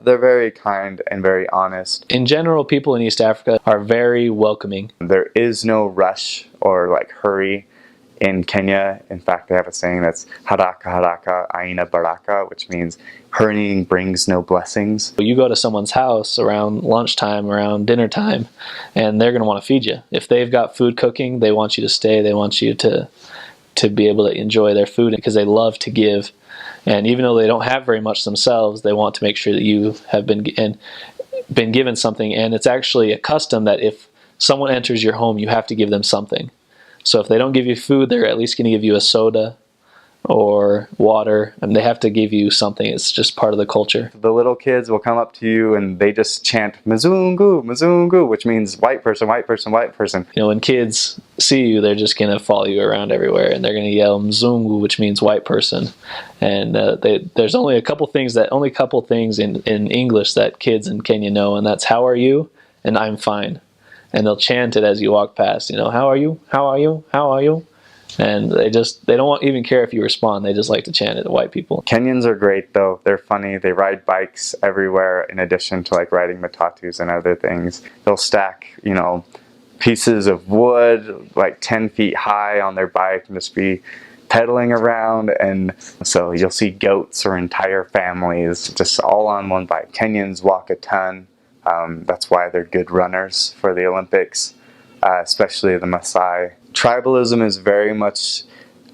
They're very kind and very honest. In general, people in East Africa are very welcoming. There is no rush or like hurry in Kenya. In fact, they have a saying that's haraka haraka aina baraka, which means hurrying brings no blessings. You go to someone's house around lunchtime, around dinner time, and they're going to want to feed you. If they've got food cooking, they want you to stay. They want you to be able to enjoy their food because they love to give. And even though they don't have very much themselves, they want to make sure that you have been given something. And it's actually a custom that if someone enters your home, you have to give them something. So if they don't give you food, they're at least going to give you a soda or water, and they have to give you something. It's just part of the culture. The little kids will come up to you and they just chant Mzungu, Mzungu, which means white person, white person, white person. You know, when kids see you, they're just going to follow you around everywhere, and they're going to yell Mzungu, which means white person. And there's only a couple things in English that kids in Kenya know, and that's how are you and I'm fine. And they'll chant it as you walk past, you know, how are you, how are you, how are you? And they don't even care if you respond. They just like to chant it to white people. Kenyans are great though. They're funny. They ride bikes everywhere in addition to like riding matatus and other things. They'll stack, you know, pieces of wood like 10 feet high on their bike and just be pedaling around. And so you'll see goats or entire families just all on one bike. Kenyans walk a ton. That's why they're good runners for the Olympics, especially the Maasai. Tribalism is very much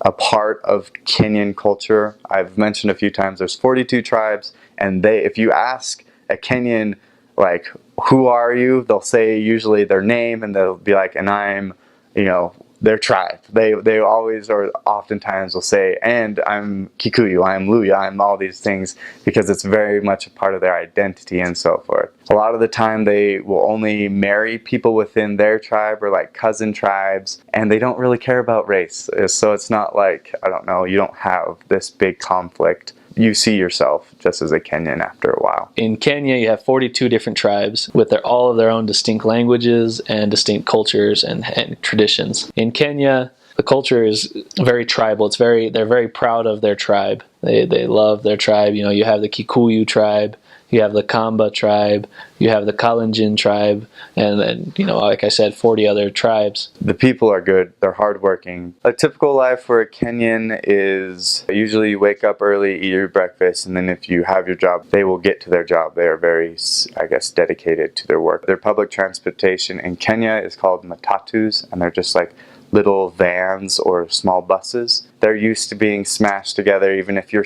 a part of Kenyan culture. I've mentioned a few times there's 42 tribes, and if you ask a Kenyan, like, who are you? They'll say usually their name, and they'll be like, and I'm, you know, their tribe. They always or oftentimes will say, and I'm Kikuyu, I'm Luya, I'm all these things, because it's very much a part of their identity and so forth. A lot of the time they will only marry people within their tribe or like cousin tribes, and they don't really care about race. So it's not like, I don't know, you don't have this big conflict. You see yourself just as a Kenyan after a while. In Kenya, you have 42 different tribes with all of their own distinct languages and distinct cultures and traditions. In Kenya, the culture is very tribal. They're very proud of their tribe. They love their tribe. You know, you have the Kikuyu tribe, you have the Kamba tribe, you have the Kalenjin tribe, and then, you know, like I said, 40 other tribes. The people are good. They're hardworking. A typical life for a Kenyan is usually you wake up early, eat your breakfast, and then if you have your job, they will get to their job. They are very, I guess, dedicated to their work. Their public transportation in Kenya is called matatus, and they're just like little vans or small buses. They're used to being smashed together, even if you're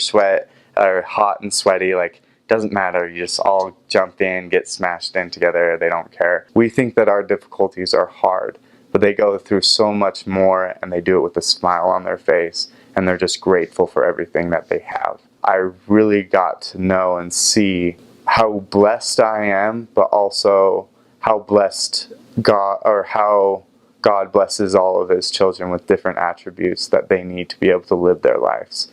hot and sweaty, like, doesn't matter, you just all jump in, get smashed in together, they don't care. We think that our difficulties are hard, but they go through so much more, and they do it with a smile on their face, and they're just grateful for everything that they have. I really got to know and see how blessed I am, but also how blessed how God blesses all of his children with different attributes that they need to be able to live their lives.